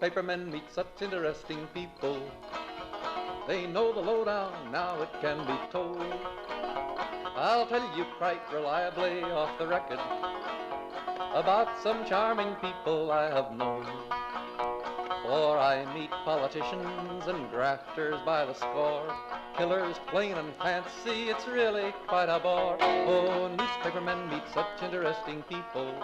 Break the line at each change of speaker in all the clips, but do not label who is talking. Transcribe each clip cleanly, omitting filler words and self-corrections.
newspapermen meet such interesting people. They know the lowdown, now it can be told. I'll tell you quite reliably off the record about some charming people I have known. For I meet politicians and grafters by the score, killers plain and fancy, it's really quite a bore. Oh, newspapermen meet such interesting people.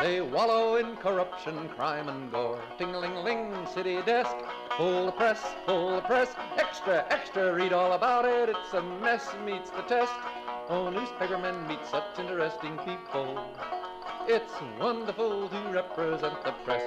They wallow in corruption, crime and gore. Ting-a-ling-ling, city desk, full the press, extra, extra, read all about it, it's a mess, meets the test. Oh, newspapermen meet such interesting people. It's wonderful to represent the press.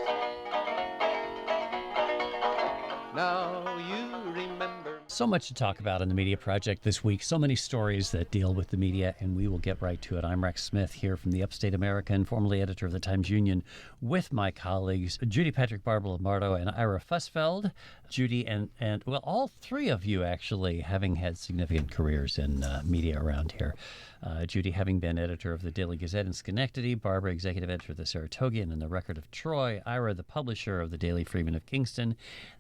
Now you remember.
So much to talk about in the Media Project this week. So many stories that deal with the media, and we will get right to it. I'm Rex Smith here from the Upstate American, formerly editor of the Times-Union, with my colleagues Judy Patrick, Barbara Lombardo, and Ira Fussfeld. Judy and well, all three of you actually having had significant careers in media around here. Judy having been editor of the Daily Gazette in Schenectady, Barbara executive editor of the Saratogian and the Record of Troy, Ira the publisher of the Daily Freeman of Kingston.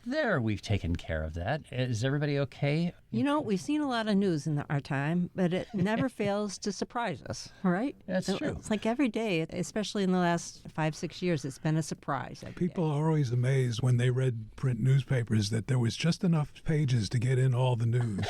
There, we've taken care of that. Is everybody okay?
You know, we've seen a lot of news in our time, but it never fails to surprise us, right?
That's true.
It's like every day, especially in the last 5-6 years, it's been a surprise.
People are always amazed when they read print newspapers that there was just enough pages to get in all the news.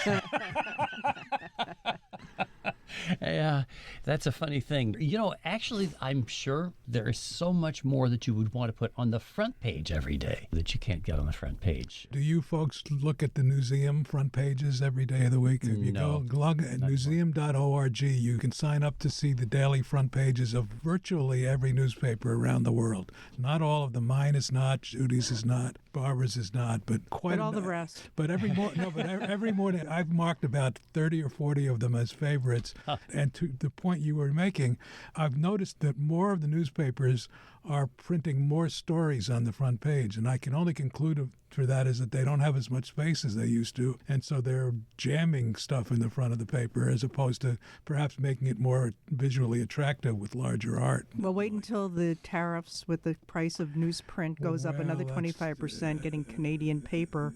Yeah, that's a funny thing. You know, actually, I'm sure there is so much more that you would want to put on the front page every day that you can't get on the front page.
Do you folks look at the museum front pages every day of the week? If you go log at museum.org, you can sign up to see the daily front pages of virtually every newspaper around the world. Not all of them. Mine is not. Judy's is not. Barbara's is not. But quite
all the rest.
But every morning I've marked about 30 or 40 of them as favorites. And to the point you were making, I've noticed that more of the newspapers are printing more stories on the front page. And I can only conclude for that is that they don't have as much space as they used to. And so they're jamming stuff in the front of the paper as opposed to perhaps making it more visually attractive with larger art.
Well, wait until the tariffs with the price of newsprint goes up another 25%, getting Canadian paper.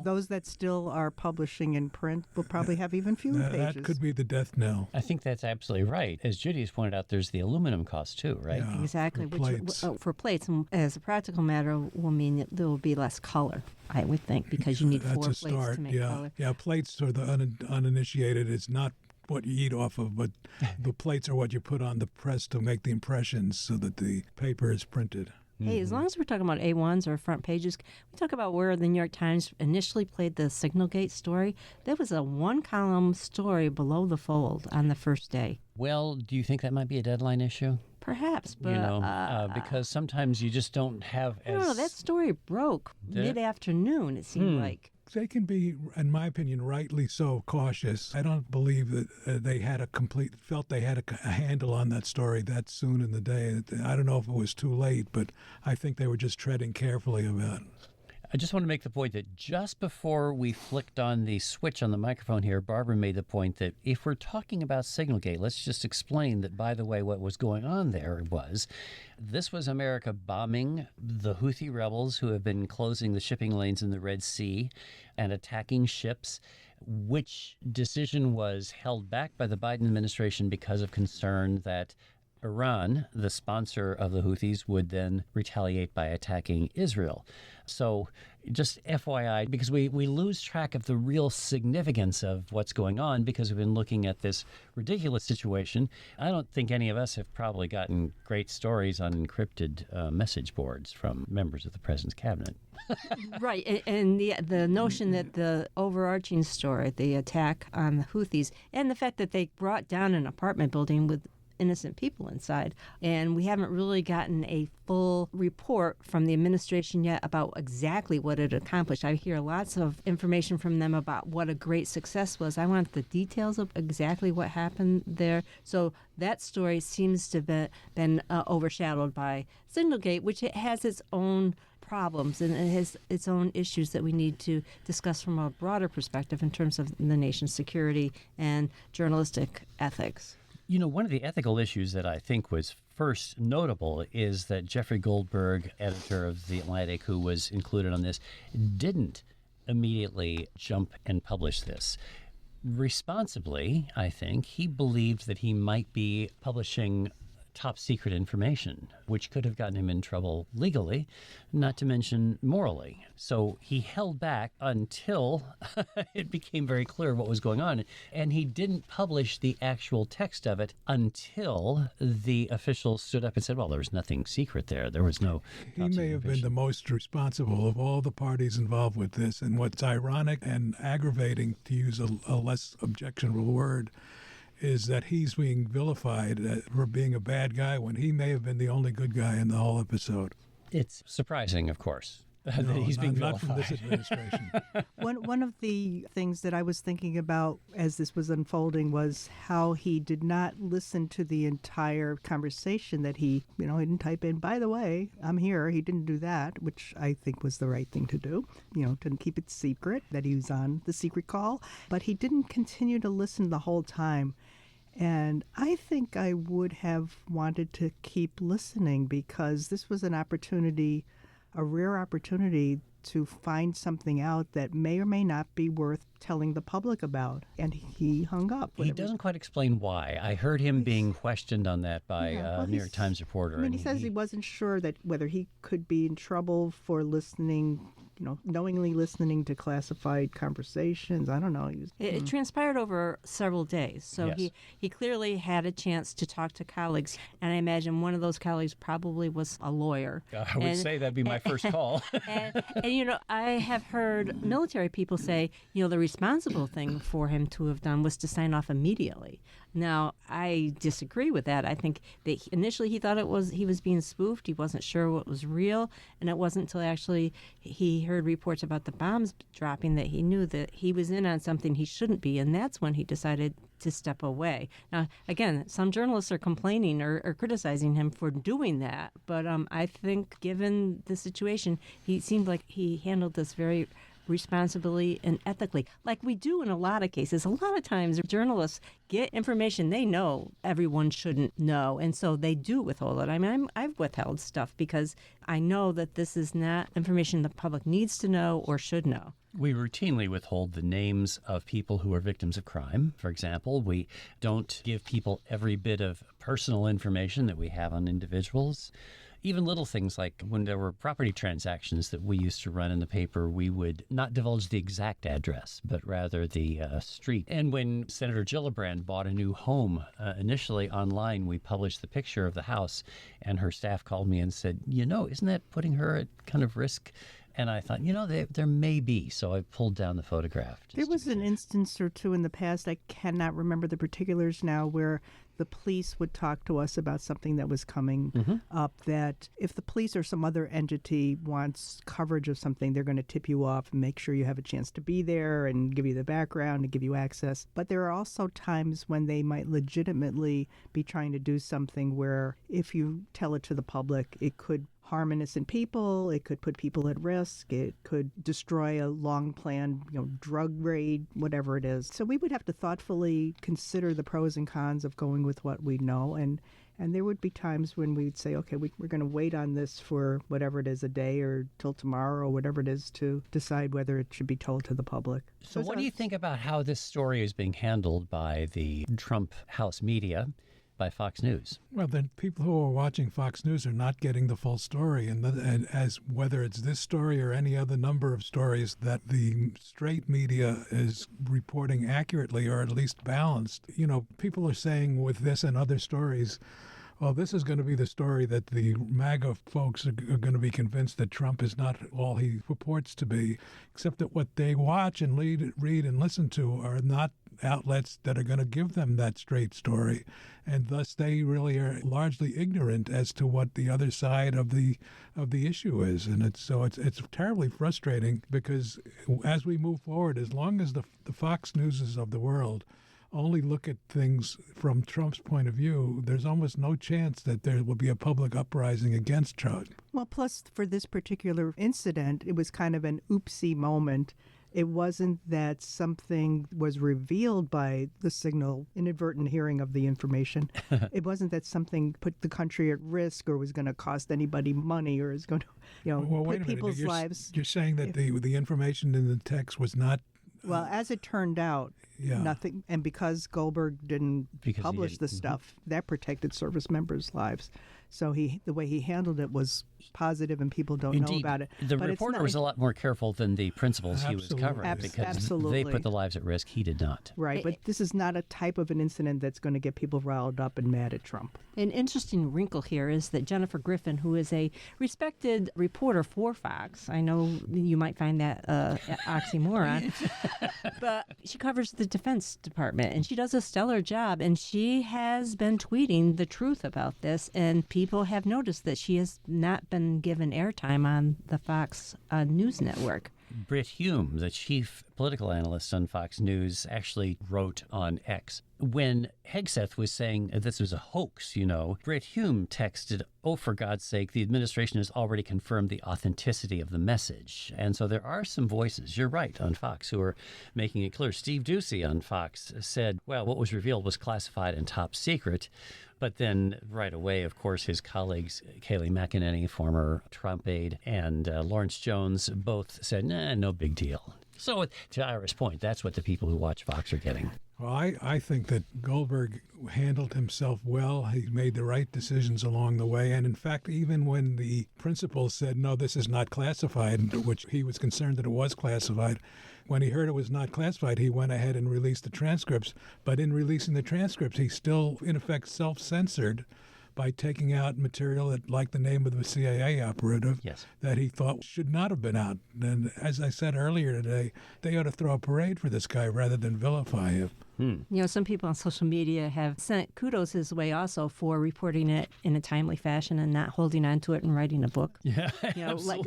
Those that still are publishing in print will probably have even fewer pages.
That could be the death knell.
I think that's absolutely right. As Judy has pointed out, there's the aluminum cost too, right?
Yeah,
exactly.
for
plates, as a practical matter, will mean that there will be less color, I would think, because you need
That's
4
a
plates
start.
to make color.
Yeah, plates for the uninitiated. It's not what you eat off of, but the plates are what you put on the press to make the impressions so that the paper is printed.
Hey, as long as we're talking about A1s or front pages, we talk about where the New York Times initially played the Signalgate story. There was a 1-column story below the fold on the first day.
Well, do you think that might be a deadline issue?
Perhaps, but...
because sometimes you just don't have as...
No, that story broke mid-afternoon, it seemed like.
They can be, in my opinion, rightly so cautious. I don't believe that they had felt they had a handle on that story that soon in the day. I don't know if it was too late, but I think they were just treading carefully about it.
I just want to make the point that just before we flicked on the switch on the microphone here, Barbara made the point that if we're talking about Signalgate, let's just explain that, by the way, what was going on there was this was America bombing the Houthi rebels who have been closing the shipping lanes in the Red Sea and attacking ships, which decision was held back by the Biden administration because of concern that Iran, the sponsor of the Houthis, would then retaliate by attacking Israel. So just FYI, because we lose track of the real significance of what's going on because we've been looking at this ridiculous situation. I don't think any of us have probably gotten great stories on encrypted message boards from members of the president's cabinet.
Right, and the notion that the overarching story, the attack on the Houthis, and the fact that they brought down an apartment building with innocent people inside. And we haven't really gotten a full report from the administration yet about exactly what it accomplished. I hear lots of information from them about what a great success was. I want the details of exactly what happened there. So that story seems to have been overshadowed by Signalgate, which it has its own problems and it has its own issues that we need to discuss from a broader perspective in terms of the nation's security and journalistic ethics.
You know, one of the ethical issues that I think was First, notable is that Jeffrey Goldberg, editor of The Atlantic, who was included on this, didn't immediately jump and publish this. Responsibly, I think, he believed that he might be publishing top secret information, which could have gotten him in trouble legally, not to mention morally. So he held back until it became very clear what was going on. And he didn't publish the actual text of it until the officials stood up and said, well, there was nothing secret there. There was no
He may have been the most responsible of all the parties involved with this. And what's ironic and aggravating, to use a less objectionable word, is that he's being vilified for being a bad guy when he may have been the only good guy in the whole episode.
It's surprising, of course, that
No,
he's being
not
vilified.
from this administration.
One of the things that I was thinking about as this was unfolding was how he did not listen to the entire conversation that he didn't type in, by the way, I'm here. He didn't do that, which I think was the right thing to do, to keep it secret that he was on the secret call. But he didn't continue to listen the whole time. And I think I would have wanted to keep listening because this was an opportunity, a rare opportunity to find something out that may or may not be worth telling the public about. And he hung up.
He doesn't quite explain why. I heard him being questioned on that by
well,
a New York Times reporter.
I mean, he says he wasn't sure that whether he could be in trouble for listening, knowingly listening to classified conversations. I don't know.
It transpired over several days, so
Yes.
he clearly had a chance to talk to colleagues, and I imagine one of those colleagues probably was a lawyer.
I would say that'd be my first call.
and I have heard military people say, the responsible thing for him to have done was to sign off immediately. Now, I disagree with that. I think that initially he thought he was being spoofed. He wasn't sure what was real, and it wasn't until actually he heard reports about the bombs dropping that he knew that he was in on something he shouldn't be, and that's when he decided to step away. Now, again, some journalists are complaining or criticizing him for doing that, but I think given the situation, he seemed like he handled this very responsibly and ethically, like we do in a lot of cases. A lot of times journalists get information they know everyone shouldn't know, and so they do withhold it. I mean, I've withheld stuff because I know that this is not information the public needs to know or should know.
We routinely withhold the names of people who are victims of crime. For example, we don't give people every bit of personal information that we have on individuals. Even little things like when there were property transactions that we used to run in the paper, we would not divulge the exact address, but rather the street. And when Senator Gillibrand bought a new home, initially online, we published the picture of the house, and her staff called me and said, isn't that putting her at kind of risk? And I thought, there may be. So I pulled down the photograph.
There was an instance or two in the past, I cannot remember the particulars now, where the police would talk to us about something that was coming up, that if the police or some other entity wants coverage of something, they're going to tip you off and make sure you have a chance to be there and give you the background and give you access. But there are also times when they might legitimately be trying to do something where if you tell it to the public, it could harm innocent people, it could put people at risk, it could destroy a long-planned, drug raid, whatever it is. So we would have to thoughtfully consider the pros and cons of going with what we know, and there would be times when we'd say, okay, we're going to wait on this for whatever it is, a day or till tomorrow or whatever it is, to decide whether it should be told to the public.
So what do you think about how this story is being handled by the Trump House media, by Fox News?
Well, then people who are watching Fox News are not getting the full story, and as whether it's this story or any other number of stories that the straight media is reporting accurately or at least balanced. People are saying with this and other stories, well, this is going to be the story that the MAGA folks are going to be convinced that Trump is not all he purports to be, except that what they watch and read and listen to are not outlets that are going to give them that straight story, and thus they really are largely ignorant as to what the other side of the issue is. And it's terribly frustrating, because as we move forward, as long as the Fox Newses of the world only look at things from Trump's point of view, there's almost no chance that there will be a public uprising against Trump.
Well, plus for this particular incident, it was kind of an oopsie moment It wasn't that something was revealed by the signal, inadvertent hearing of the information. It wasn't that something put the country at risk or was going to cost anybody money or is going to,
Well, wait
put
a minute.
people's lives.
You're saying that the information in the text was not.
Well, as it turned out, nothing. And because Goldberg didn't publish the stuff, that protected service members' lives. So the way he handled it was positive, and people don't know about it.
The reporter was a lot more careful than the principals he was covering because they put the lives at risk. He did not.
Right, but this is not a type of an incident that's going to get people riled up and mad at Trump.
An interesting wrinkle here is that Jennifer Griffin, who is a respected reporter for Fox, I know you might find that oxymoron, but she covers the Defense Department, and she does a stellar job, and she has been tweeting the truth about this, and people have noticed that she has not been given airtime on the Fox News Network.
Britt Hume, the chief political analyst on Fox News, actually wrote on X. When Hegseth was saying this was a hoax, Britt Hume texted, "Oh, for God's sake, the administration has already confirmed the authenticity of the message." And so there are some voices, you're right, on Fox who are making it clear. Steve Doocy on Fox said, well, what was revealed was classified and top secret. But then right away, of course, his colleagues, Kayleigh McEnany, former Trump aide, and Lawrence Jones both said, nah, no big deal. So to Ira's point, that's what the people who watch Fox are getting.
Well, I think that Goldberg handled himself well. He made the right decisions along the way. And in fact, even when the principal said, no, this is not classified, which he was concerned that it was classified, when he heard it was not classified, he went ahead and released the transcripts. But in releasing the transcripts, he still, in effect, self-censored by taking out material like the name of the CIA operative that he thought should not have been out. And as I said earlier today, they ought to throw a parade for this guy rather than vilify him.
Some people on social media have sent kudos his way also for reporting it in a timely fashion and not holding on to it and writing a book.
Yeah,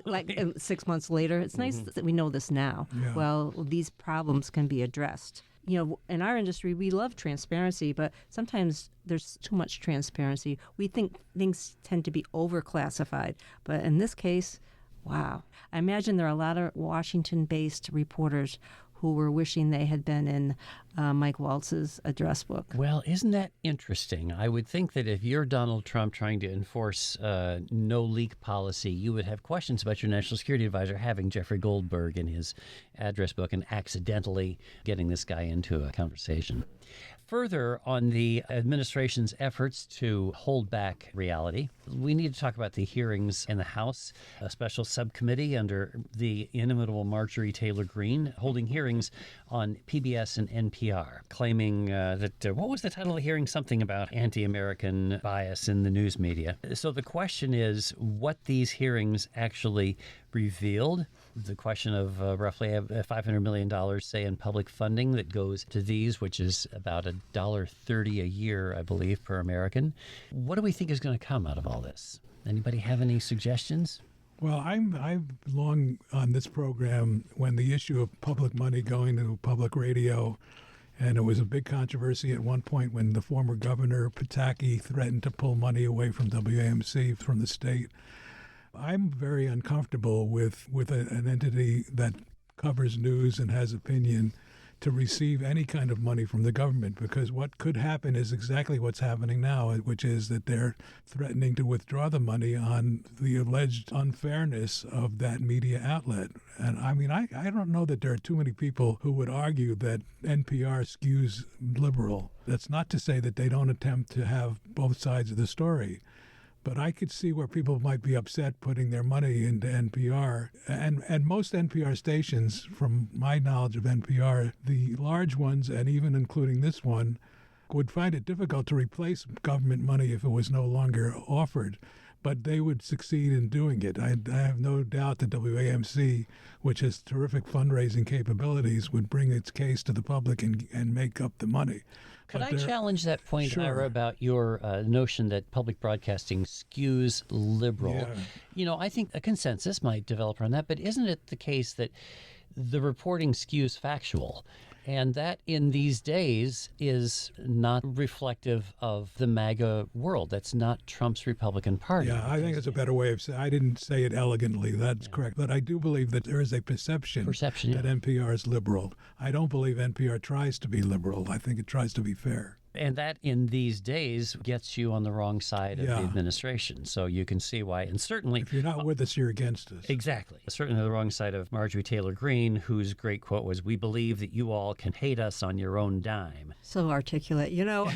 like 6 months later. It's nice that we know this now.
Yeah.
Well, these problems can be addressed. In our industry, we love transparency, but sometimes there's too much transparency. We think things tend to be overclassified. But in this case, wow. I imagine there are a lot of Washington-based reporters who were wishing they had been in Mike Waltz's address book.
Well, isn't that interesting? I would think that if you're Donald Trump trying to enforce no leak policy, you would have questions about your national security advisor having Jeffrey Goldberg in his address book and accidentally getting this guy into a conversation. Further on the administration's efforts to hold back reality, we need to talk about the hearings in the House, a special subcommittee under the inimitable Marjorie Taylor Greene holding hearings on PBS and NPR, claiming that, what was the title of the hearing? Something about anti-American bias in the news media. So the question is what these hearings actually revealed. The question of roughly $500 million, say, in public funding that goes to these, which is about $1.30 a year, I believe, per American. What do we think is going to come out of all this? Anybody have any suggestions?
Well, I've long on this program when the issue of public money going to public radio, and it was a big controversy at one point when the former governor, Pataki, threatened to pull money away from WAMC from the state. I'm very uncomfortable with an entity that covers news and has opinion to receive any kind of money from the government, because what could happen is exactly what's happening now, which is that they're threatening to withdraw the money on the alleged unfairness of that media outlet. And I mean, I don't know that there are too many people who would argue that NPR skews liberal. That's not to say that they don't attempt to have both sides of the story. But I could see where people might be upset putting their money into NPR. And most NPR stations, from my knowledge of NPR, the large ones, and even including this one, would find it difficult to replace government money if it was no longer offered. But they would succeed in doing it. I have no doubt that WAMC, which has terrific fundraising capabilities, would bring its case to the public and make up the money.
Could I challenge that point,
Sure.
Ira, about your notion that public broadcasting skews liberal?
Yeah.
I think a consensus might develop around that, but isn't it the case that the reporting skews factual? And that, in these days, is not reflective of the MAGA world. That's not Trump's Republican Party.
Yeah, I think it's a better way of saying. I didn't say it elegantly. That's correct. But I do believe that there is a perception that NPR is liberal. I don't believe NPR tries to be liberal. I think it tries to be fair.
And that, in these days, gets you on the wrong side of the
Yeah.
administration. So you can see why. And certainly,
If you're not with us, you're against us.
exactly. Certainly the wrong side of Marjorie Taylor Greene, whose great quote was, "We believe that you all can hate us on your own dime."
So articulate. You know,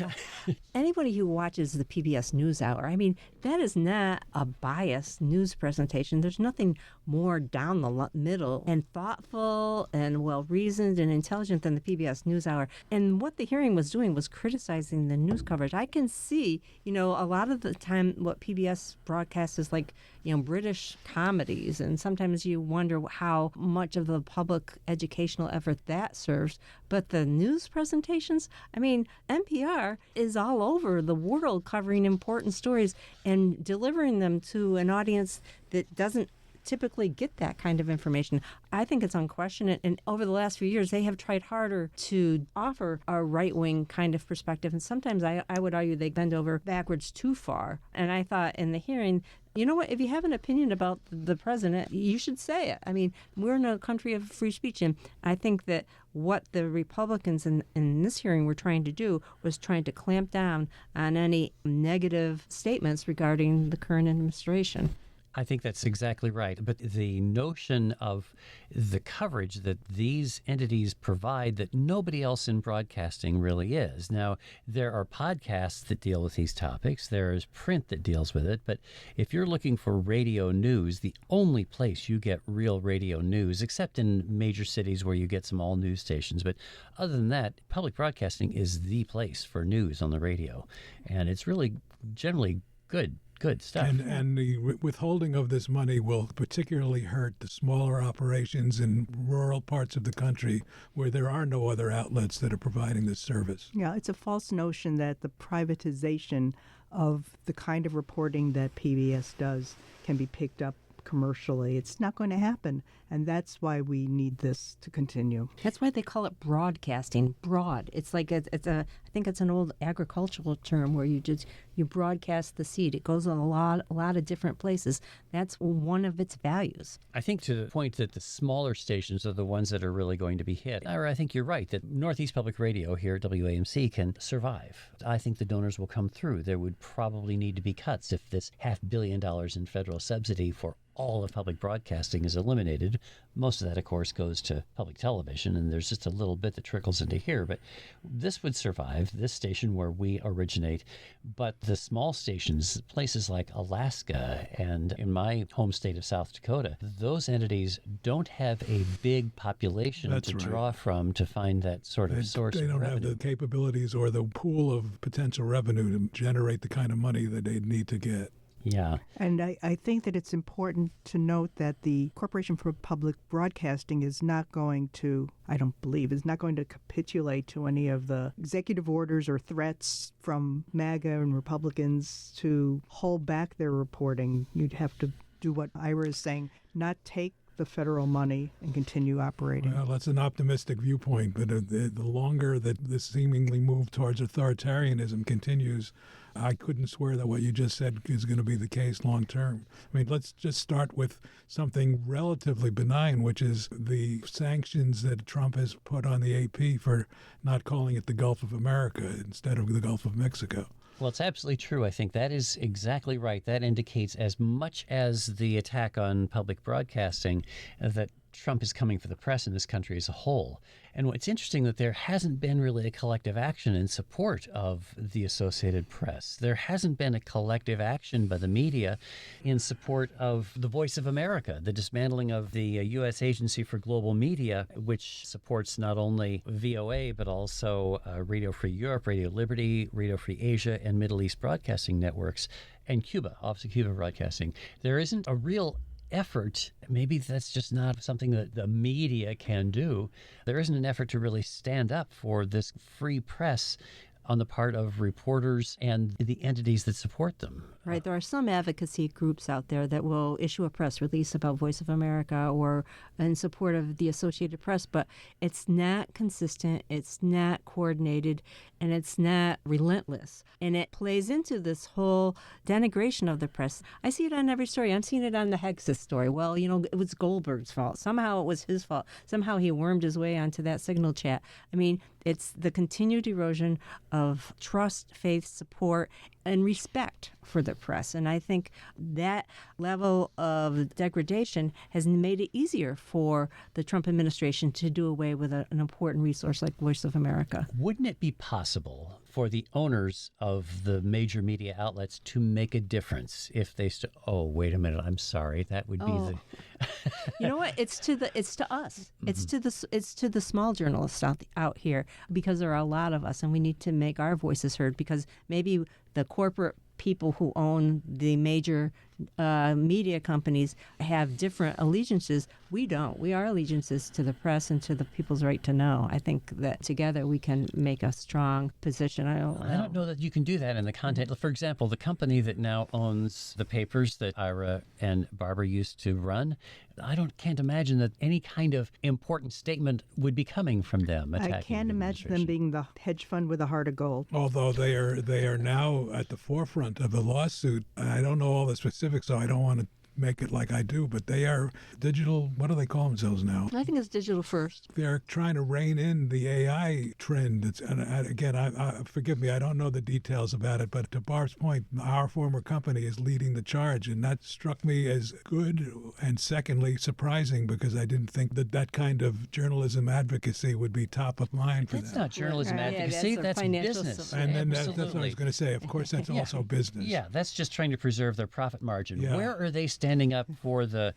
anybody who watches the PBS NewsHour, I mean, that is not a biased news presentation. There's nothing more down the middle and thoughtful and well-reasoned and intelligent than the PBS NewsHour. And what the hearing was doing was criticizing the news coverage. I can see, you know, a lot of the time what PBS broadcasts is like, you know, British comedies. And sometimes you wonder how much of the public educational effort that serves. But the news presentations, I mean, NPR is all over the world covering important stories and delivering them to an audience that doesn't typically get that kind of information. I think it's unquestioned. And over the last few years, they have tried harder to offer a right-wing kind of perspective. And sometimes I would argue they bend over backwards too far. And I thought in the hearing, you know what, if you have an opinion about the president, you should say it. I mean, we're in a country of free speech. And I think that what the Republicans in this hearing were trying to do was trying to clamp down on any negative statements regarding the current administration.
I think that's exactly right. But the notion of the coverage that these entities provide that nobody else in broadcasting really is. Now, there are podcasts that deal with these topics. There is print that deals with it. But if you're looking for radio news, the only place you get real radio news, except in major cities where you get some all news stations, but other than that, public broadcasting is the place for news on the radio. And it's really generally good stuff.
And the withholding of this money will particularly hurt the smaller operations in rural parts of the country where there are no other outlets that are providing this service.
Yeah, it's a false notion that the privatization of the kind of reporting that PBS does can be picked up commercially. It's not going to happen. And that's why we need this to continue.
That's why they call it broadcasting. Broad. It's like I think it's an old agricultural term where you broadcast the seed. It goes in a lot of different places. That's one of its values.
I think to the point that the smaller stations are the ones that are really going to be hit. I think you're right that Northeast Public Radio here at WAMC can survive. I think the donors will come through. There would probably need to be cuts if this $500 million in federal subsidy for all of public broadcasting is eliminated. Most of that, of course, goes to public television, and there's just a little bit that trickles into here. But this would survive, this station where we originate. But the small stations, places like Alaska and in my home state of South Dakota, those entities don't have a big population draw from to find that sort of source of revenue. They don't have the
capabilities or the pool of potential revenue to generate the kind of money that they'd need to get.
Yeah.
And I think that it's important to note that the Corporation for Public Broadcasting is not going to, I don't believe, is not going to capitulate to any of the executive orders or threats from MAGA and Republicans to hold back their reporting. You'd have to do what Ira is saying, not take the federal money and continue operating.
Well, that's an optimistic viewpoint, but the longer that this seemingly move towards authoritarianism continues, I couldn't swear that what you just said is going to be the case long term. I mean, let's just start with something relatively benign, which is the sanctions that Trump has put on the AP for not calling it the Gulf of America instead of the Gulf of Mexico.
Well, it's absolutely true. I think that is exactly right. That indicates as much as the attack on public broadcasting that Trump is coming for the press in this country as a whole. And it's interesting that there hasn't been really a collective action in support of the Associated Press. There hasn't been a collective action by the media in support of the Voice of America, the dismantling of the U.S. Agency for Global Media, which supports not only VOA, but also Radio Free Europe, Radio Liberty, Radio Free Asia, and Middle East Broadcasting Networks, and Cuba, Office of Cuba Broadcasting. There isn't a real effort, maybe that's just not something that the media can do. There isn't an effort to really stand up for this free press on the part of reporters and the entities that support them.
Right. There are some advocacy groups out there that will issue a press release about Voice of America or in support of the Associated Press, but it's not consistent, it's not coordinated, and it's not relentless. And it plays into this whole denigration of the press. I see it on every story. I'm seeing it on the Hexas story. Well, it was Goldberg's fault. Somehow it was his fault. Somehow he wormed his way onto that Signal chat. I mean, it's the continued erosion of trust, faith, support, and respect for the press. And I think that level of degradation has made it easier for the Trump administration to do away with an important resource like Voice of America.
Wouldn't it be possible for the owners of the major media outlets to make a difference if they oh, wait a minute, I'm sorry, that would be the
You know what? It's to us. It's to the small journalists out here, because there are a lot of us, and we need to make our voices heard, because maybe the corporate people who own the major media companies have different allegiances. We don't. We are allegiances to the press and to the people's right to know. I think that together we can make a strong position. I don't
know that you can do that in the content. For example, the company that now owns the papers that Ira and Barbara used to run, can't imagine that any kind of important statement would be coming from them.
I can't imagine them being the hedge fund with a heart of gold.
Although they are now at the forefront of the lawsuit. I don't know all the specifics, so I don't want to make it like I do, but they are digital, what do they call themselves now?
I think it's digital first.
They're trying to rein in the AI trend. Forgive me, I don't know the details about it, but to Barb's point, our former company is leading the charge, and that struck me as good, and secondly, surprising, because I didn't think that kind of journalism advocacy would be top of mind for them.
That's not journalism advocacy, that's business.
And then that's what I was going to say. Of course, that's also business.
Yeah, that's just trying to preserve their profit margin.
Yeah.
Where are they standing up for the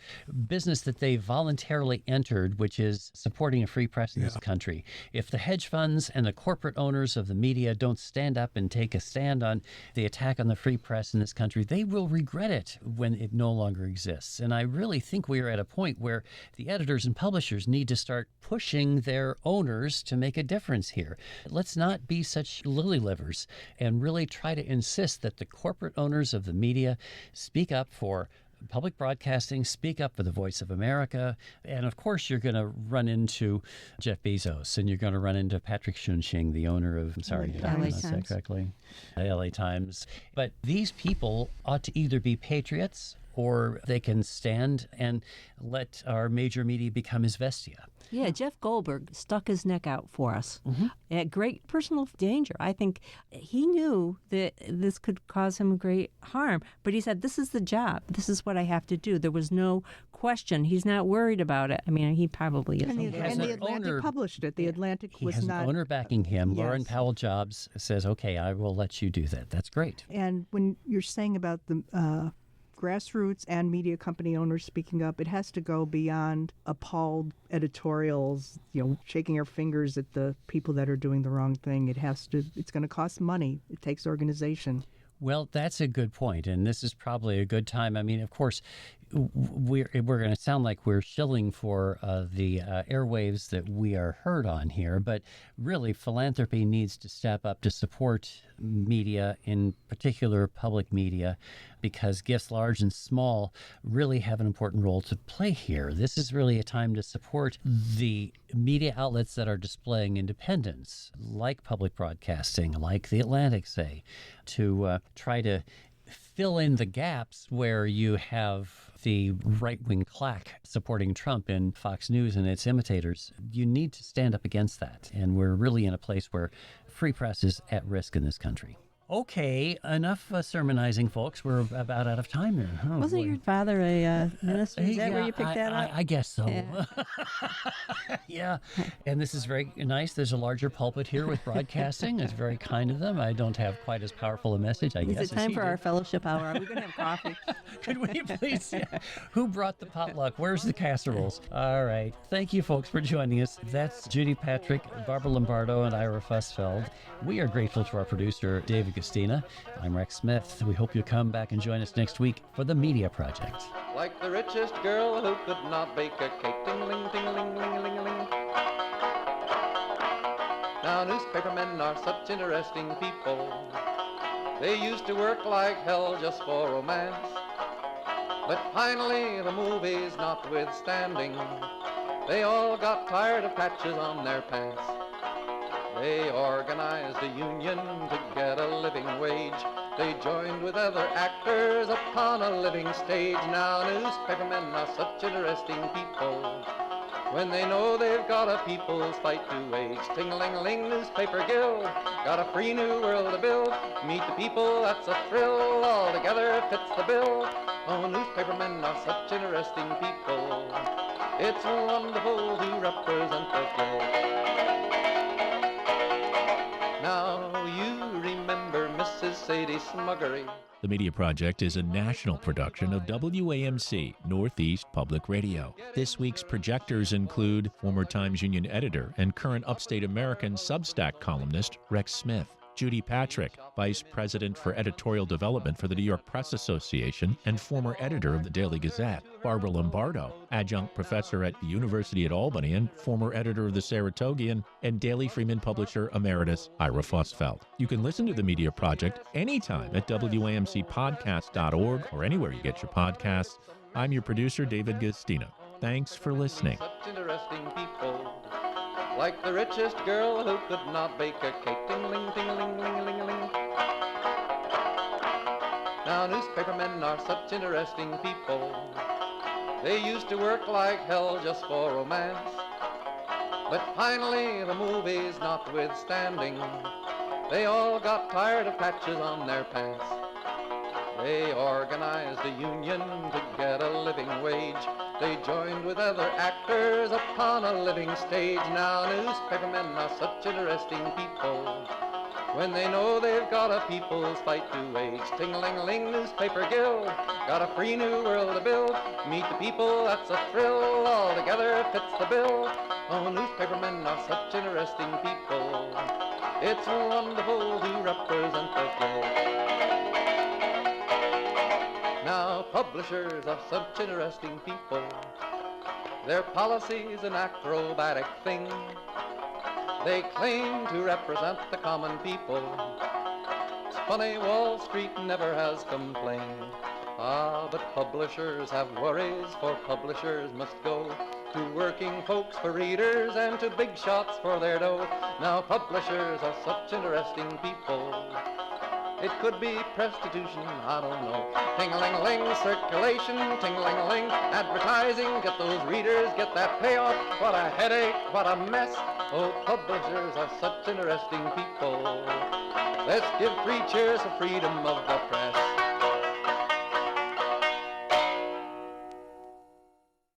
business that they voluntarily entered, which is supporting a free press in this country? If the hedge funds and the corporate owners of the media don't stand up and take a stand on the attack on the free press in this country, they will regret it when it no longer exists. And I really think we are at a point where the editors and publishers need to start pushing their owners to make a difference here. Let's not be such lily livers and really try to insist that the corporate owners of the media speak up for public broadcasting, speak up for the Voice of America. And of course, you're going to run into Jeff Bezos, and you're going to run into Patrick Shunshing, the owner of, did I pronounce that correctly? LA Times. But these people ought to either be patriots, or they can stand and let our major media become his Vestia.
Yeah, Jeff Goldberg stuck his neck out for us at great personal danger. I think he knew that this could cause him great harm, but he said, this is the job. This is what I have to do. There was no question. He's not worried about it. I mean, he probably is.
And the Atlantic published it. The Atlantic was not...
He has an owner backing him.
Yes.
Lauren Powell-Jobs says, okay, I will let you do that. That's great.
And when you're saying about the... grassroots and media company owners speaking up, it has to go beyond appalled editorials, shaking our fingers at the people that are doing the wrong thing. It's going to cost money. It takes organization.
Well, that's a good point, and this is probably a good time. I mean, of course, we're going to sound like we're shilling for the airwaves that we are heard on here, but really philanthropy needs to step up to support media, in particular public media, because gifts large and small really have an important role to play here. This is really a time to support the media outlets that are displaying independence, like public broadcasting, like The Atlantic, say, to try to fill in the gaps where you have the right-wing claque supporting Trump in Fox News and its imitators. You need to stand up against that, and we're really in a place where free press is at risk in this country. Okay, enough sermonizing, folks. We're about out of time here. Oh,
Wasn't your father a minister? Is that where you picked that up?
I guess so.
Yeah.
Yeah. And this is very nice. There's a larger pulpit here with broadcasting. It's very kind of them. I don't have quite as powerful a message, I guess.
Is it time for our fellowship hour? Are we going to have coffee?
Could we please? Yeah. Who brought the potluck? Where's the casseroles? All right. Thank you, folks, for joining us. That's Judy Patrick, Barbara Lombardo, and Ira Fussfeld. We are grateful to our producer, David Gustina. I'm Rex Smith. We hope you'll come back and join us next week for The Media Project.
Like the richest girl who could not bake a cake, ting-a-ling, ting-a-ling, ling-a-ling-a-ling. Now newspapermen are such interesting people. They used to work like hell just for romance. But finally, the movies notwithstanding, they all got tired of patches on their pants. They organized a union to get a living wage. They joined with other actors upon a living stage. Now newspapermen are such interesting people. When they know they've got a people's fight to wage. Ting-a-ling-a-ling, newspaper guild, got a free new world to build. Meet the people, that's a thrill, all together fits the bill. Oh, newspapermen are such interesting people. It's wonderful to represent the guild. Now you remember Mrs. Sadie Smuggery.
The Media Project is a national production of WAMC, Northeast Public Radio. This week's projectors include former Times Union editor and current Upstate American Substack columnist Rex Smith, Judy Patrick, Vice President for Editorial Development for the New York Press Association and former editor of the Daily Gazette, Barbara Lombardo, Adjunct Professor at the University at Albany and former editor of the Saratogian, and Daily Freeman publisher emeritus Ira Fossfeld. You can listen to The Media Project anytime at WAMCpodcast.org or anywhere you get your podcasts. I'm your producer, David Gastino. Thanks for listening.
Such interesting people. Like the richest girl who could not bake a cake. Ting-a-ling, ting-a-ling, ling-a-ling-a-ling. Now newspapermen are such interesting people. They used to work like hell just for romance. But finally, the movies notwithstanding, they all got tired of patches on their pants. They organized a union to get a living wage. They joined with other actors upon a living stage. Now newspapermen are such interesting people. When they know they've got a people's fight to wage. Ting-a-ling-a-ling, newspaper guild, got a free new world to build. Meet the people, that's a thrill, all together fits the bill. Oh, newspapermen are such interesting people. It's wonderful to represent the guild. Now publishers are such interesting people. Their policy's an acrobatic thing. They claim to represent the common people. It's funny, Wall Street never has complained. Ah, but publishers have worries, for publishers must go to working folks for readers and to big shots for their dough. Now publishers are such interesting people. It could be prostitution, I don't know. Ting-a-ling-a-ling, circulation, ting-a-ling-a-ling, advertising, get those readers, get that payoff. What a headache, what a mess. Oh, publishers are such interesting people. Let's give 3 cheers for freedom of the press.